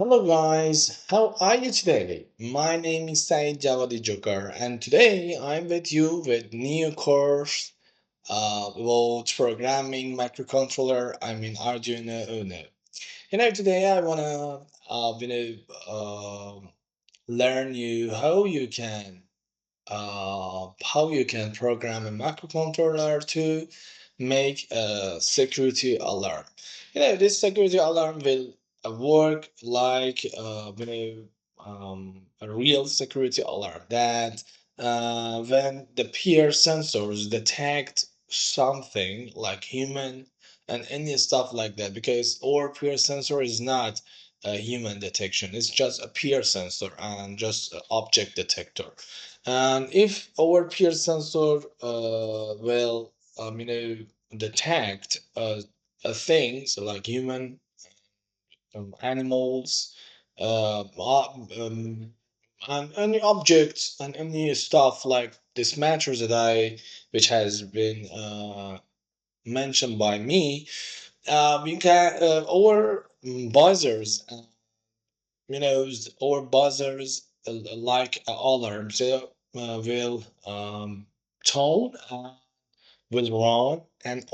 Hello guys, how are you today? My name is Said Javadi Joker and today I'm with you with new course about programming microcontroller, Arduino Uno. Today I wanna learn you how you can program a microcontroller to make a security alarm. This security alarm will work like a real security alarm that when the peer sensors detect something like human and any stuff like that, because our peer sensor is not a human detection, it's just a peer sensor and just an object detector. And if our peer sensor will detect things like human, animals, and any objects and any stuff like this matters that I which has been mentioned by me, we can our buzzers, our buzzers like alarms will tone, will run, and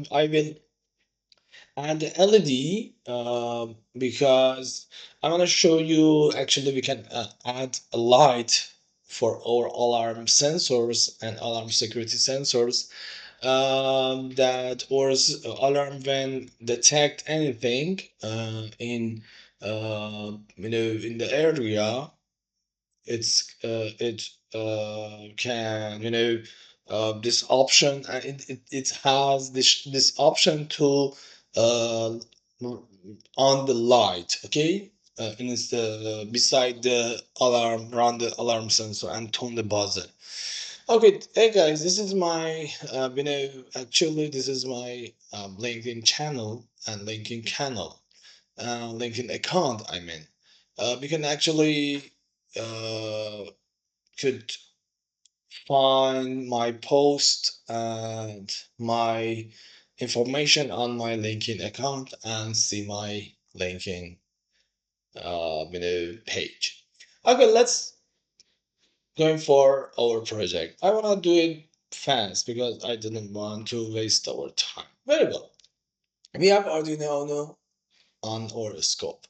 I will add the LED because I want to show you actually we can add a light for our alarm sensors and alarm security sensors, that or alarm when detect anything in the area. It can this option, it has this option to uh, on the light, okay, and it's the beside the alarm, run the alarm sensor and tone the buzzer. Okay, hey guys, this is my actually this is my LinkedIn channel and LinkedIn channel, LinkedIn account. We can actually uh, could find my post and my information on my LinkedIn account and see my LinkedIn page. Okay, let's going for our project. I wanna do it fast because I didn't want to waste our time. Very well. We have Arduino Uno on our scope.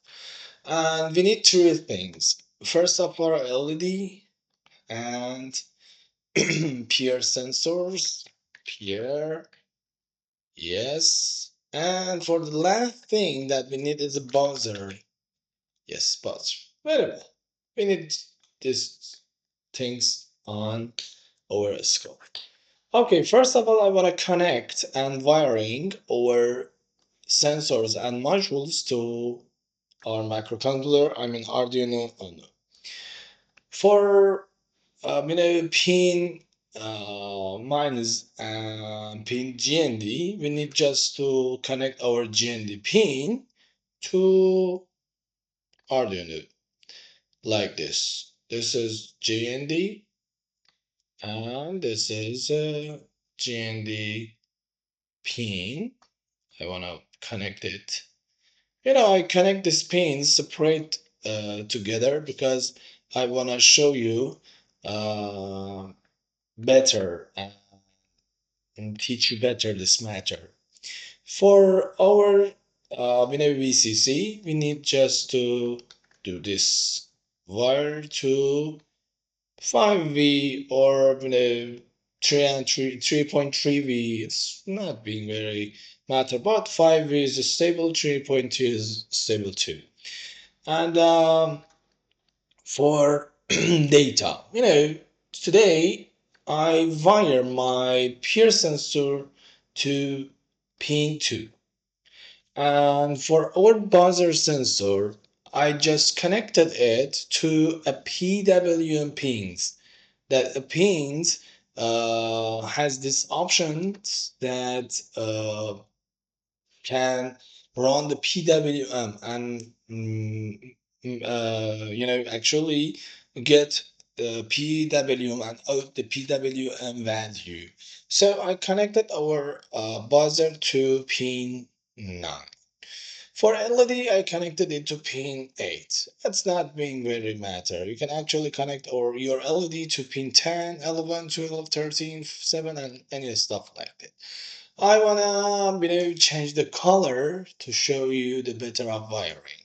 And we need three things. First of all, LED and peer sensors. Peer, yes. And for the last thing that we need is a buzzer. Yes, buzzer. Very well. We need these things on our scope. Okay, first of all, I want to connect and wiring our sensors and modules to our microcontroller, Arduino Uno. For pin minus pin GND, we need just to connect our GND pin to Arduino like this. This is GND and this is GND pin. I want to connect it. I connect these pins separate together because I want to show you uh, better and teach you better this matter. For our VCC, we need just to do this wire to 5V or 3 and 3.3V. It's not being very matter, but 5V is stable, 3.2 is stable too. And for data, today I wire my peer sensor to pin 2. And for our buzzer sensor, I just connected it to a PWM pins. That pins has this options that can run the PWM and actually get the PWM and out the PWM value. So I connected our buzzer to pin 9. For LED, I connected it to pin 8. It's not being very matter. You can actually connect or your LED to pin 10, 11, 12, 13, 7, and any stuff like that. I wanna change the color to show you the better of wiring.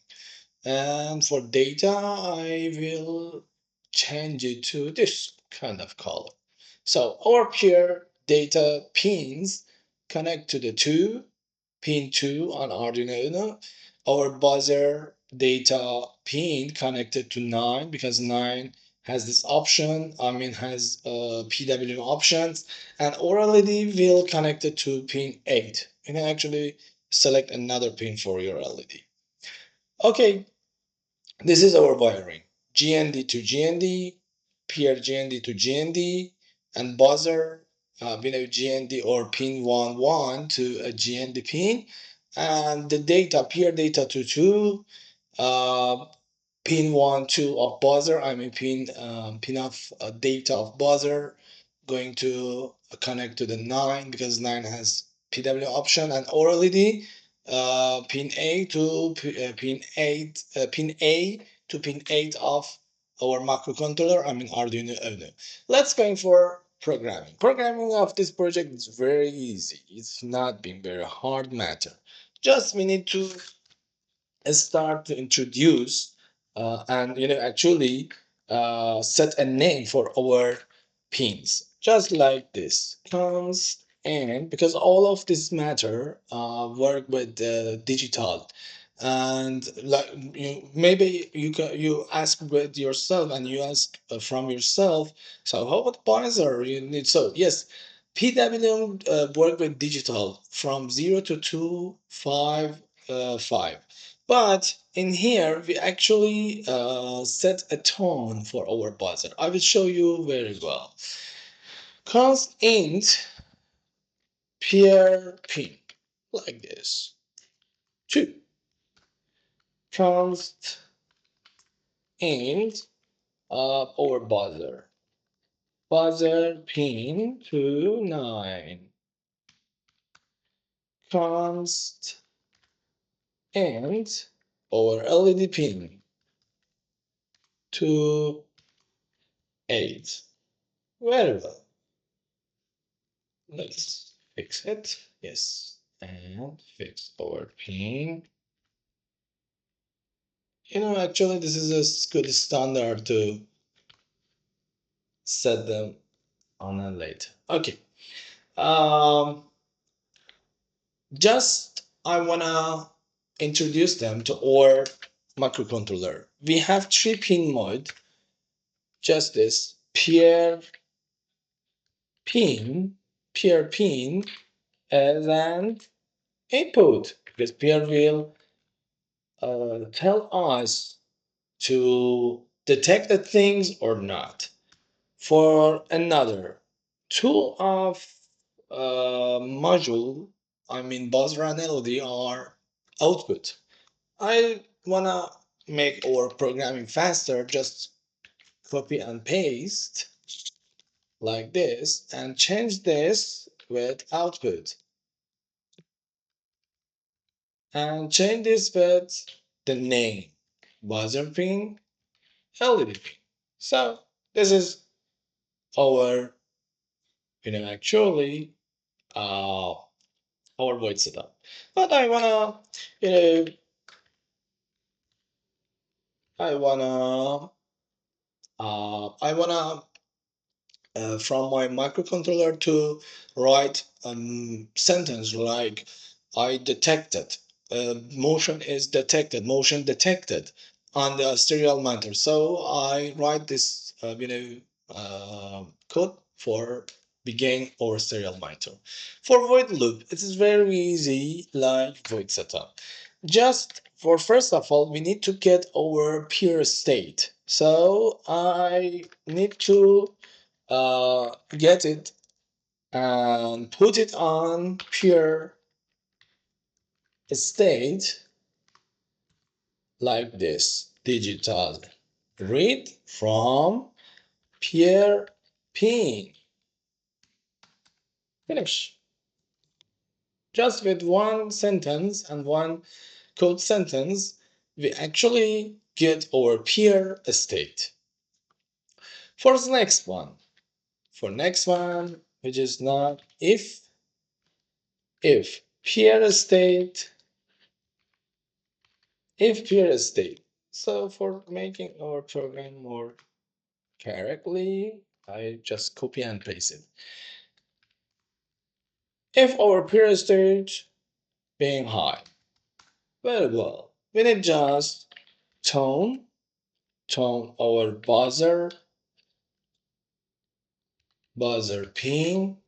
And for data, I will change it to this kind of color. So our pure data pins connect to the pin 2 on Arduino Uno. Our buzzer data pin connected to 9 because 9 has this option, has PWM options, and our LED will connect it to pin 8. You can actually select another pin for your LED. Okay, this is our wiring. GND to GND, PR GND to GND, and buzzer, GND or pin 1 to a GND pin, and the data, PR data to 2, uh, pin 1 2 of buzzer, pin of data of buzzer going to connect to the 9 because 9 has PW option, and orally pin A to pin 8 pin A to pin 8 of our microcontroller, Arduino Uno. Let's go for programming of this project is very easy. It's not being very hard matter. Just we need to start to introduce and actually set a name for our pins just like this const, and because all of this matter work with digital, and like maybe you ask with yourself and you ask from yourself, so how about buzzer you need? So yes, PWM work with digital from 0 to 2 5 5, but in here, we actually set a tone for our buzzer. I will show you very well. Const int peer pin, like this. 2. Const int our buzzer. Buzzer pin to 9. Const int our LED pin to 8. Very well. Let's fix it. Yes. And fix our pin. Actually, this is a good standard to set them on a later. Okay. Um, just I wanna introduce them to our microcontroller. We have 3-pin mode. Just this pin, peer pin, and input because peer will tell us to detect the things or not. For another tool of module, buzzer and LED are output. I wanna make our programming faster, just copy and paste like this and change this with output and change this with the name buzzer pin LED pin. So this is our actually uh, our void setup. But you know, I wanna, I wanna from my microcontroller to write sentence like I detected. Motion detected on the serial monitor. So I write this, code for begin or serial monitor. For void loop, it is very easy like void setup. Just for first of all, we need to get our pure state. So I need to get it and put it on pure state like this. Digital read from pure pin. Finish. Just with one sentence and one code sentence, we actually get our peer state. For the next one, which is not if peer state, if peer state. So for making our program more correctly, I just copy and paste it. If our peer state being high, very well, we need just tone our buzzer pin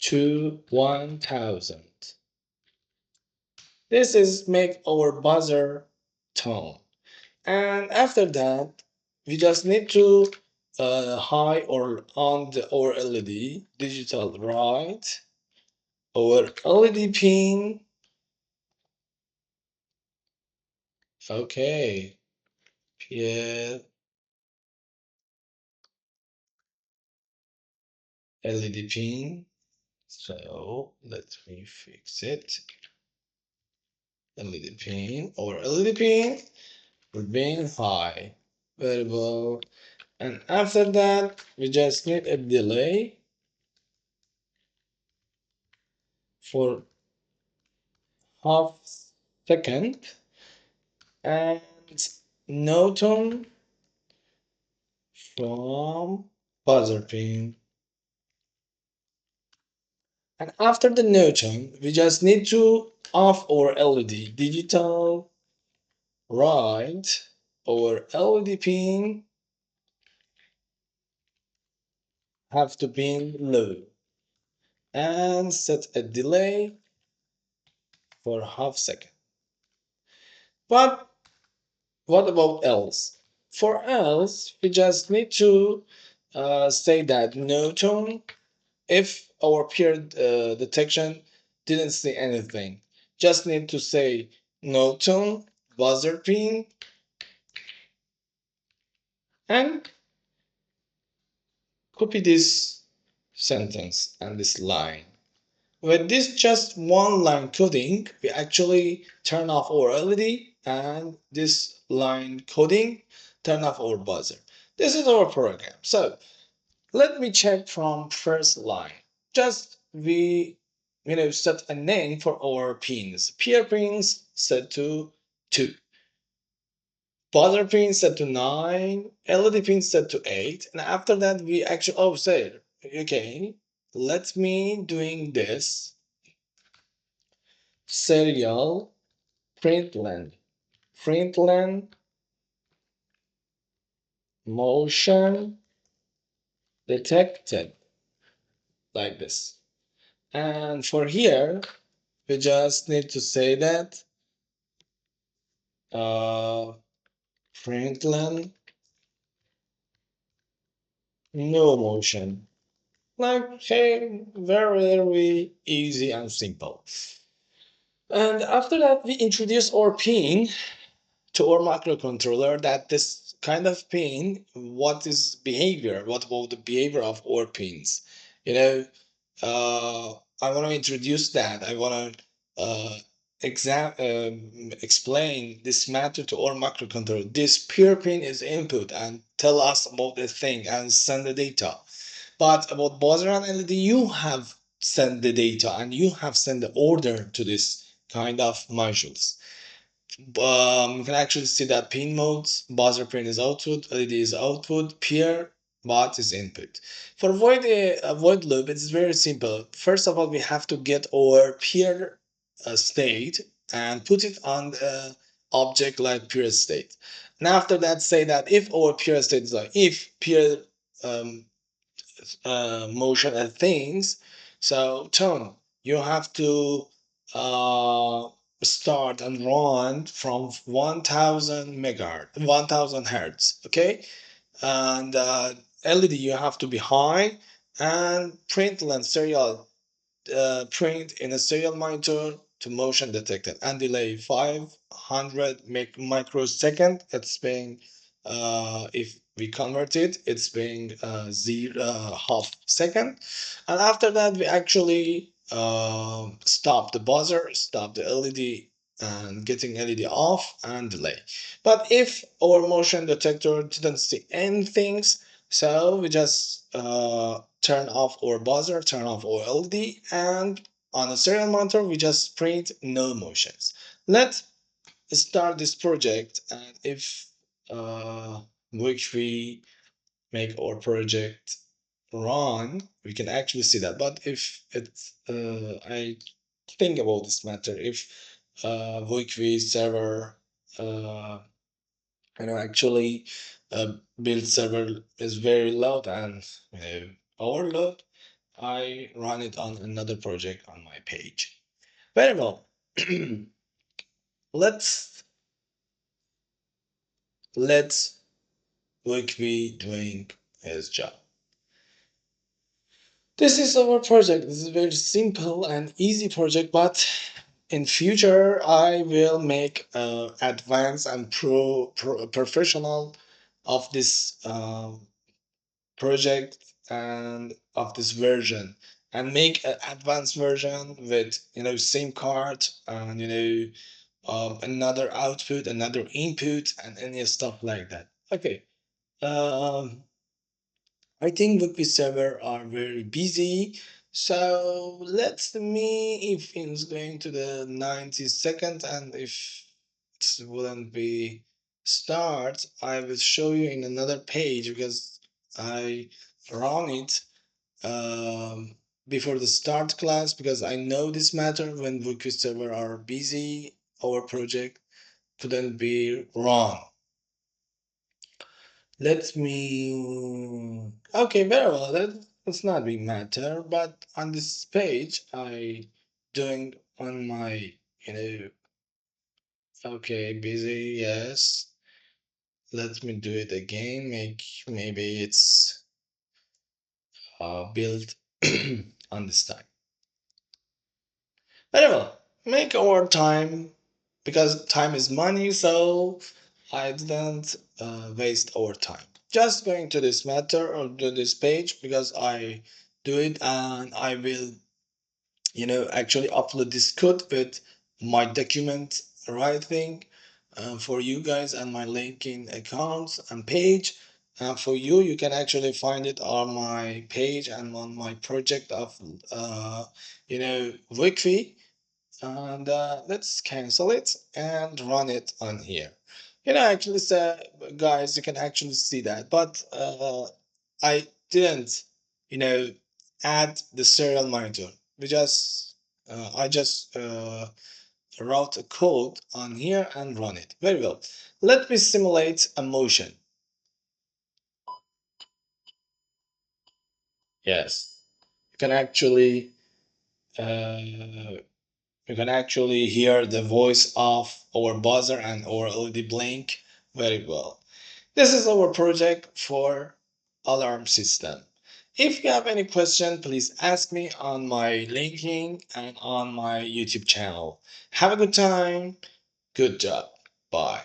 to 1000. This is make our buzzer tone. And after that, we just need to high or on the our LED digital right our LED pin. Okay, yeah, LED pin. So let me fix it. LED pin or LED pin will be high. Very well. And after that, we just need a delay for half second and no tone from buzzer pin. And after the no tone, we just need to off our LED digital right our LED pin have to be low and set a delay for half second. But what about else? For else, we just need to say that no tone if our peer detection didn't see anything. Just need to say no tone, buzzer pin, and copy this sentence and this line. With this just one line coding, we actually turn off our LED and this line coding turn off our buzzer. This is our program. So let me check from first line. Just we set a name for our pins. Peer pins set to 2. Buzzer pins set to 9. LED pins set to 8. And after that we actually say okay, let me doing this serial println motion detected like this. And for here we just need to say that uh, println no motion. Like, hey, very, very easy and simple. And after that, we introduce our pin to our microcontroller that this kind of pin, what is behavior? What about the behavior of our pins? You know, I want to introduce that. I want to explain this matter to our microcontroller. This pure pin is input and tell us about the thing and send the data. But about buzzer and LED, you have sent the data and you have sent the order to this kind of modules. You can actually see that pin modes, buzzer pin is output, LED is output, peer bot is input. For avoid loop, it's very simple. First of all, we have to get our peer state and put it on the object like peer state. And after that, say that if our peer state is like if peer um, motion and things. So tone, you have to start and run from 1000 megahertz, 1000 hertz. Okay, and LED you have to be high and print length serial print in a serial monitor to motion detected and delay 500 microsecond. It's being if we convert it, it's being zero half second. And after that we actually stop the buzzer, stop the LED and getting LED off and delay. But if our motion detector didn't see anything, so we just turn off our buzzer, turn off our LED, and on a serial monitor we just print no motions. Let's start this project, and if which we make our project run, we can actually see that. But if it's I think about this matter, if wiki server actually build server is very loud and overload, I run it on another project on my page. Very well. let's let's wiki doing his job. This is our project. This is a very simple and easy project, but in future I will make advanced and professional of this project and of this version, and make an advanced version with same card and another output, another input, and any stuff like that. Okay. Um, I think Bookbee server are very busy. So let's me if it's going to the 90 seconds, and if it wouldn't be start, I will show you in another page because I run it before the start class, because I know this matter when Bookbee server are busy, our project couldn't be run. Let me. Okay, very well. That's not big matter. But on this page, I doing on my, okay, busy. Yes. Let me do it again. Maybe it's built on this time. Very well. Make our time, because time is money. So I didn't waste our time. Just going to this matter or to this page because I do it, and I will, actually upload this code with my document writing for you guys and my linking accounts and page. For you, you can actually find it on my page and on my project of, Wiki, and let's cancel it and run it on here. Actually say, guys, you can actually see that, but I didn't you know add the serial monitor. I just wrote a code on here and run it. Very well. Let me simulate a motion. Yes, you can actually uh, you can actually hear the voice of our buzzer and our LED blink very well. This is our project for alarm system. If you have any question, please ask me on my linking and on my YouTube channel. Have a good time. Good job. Bye.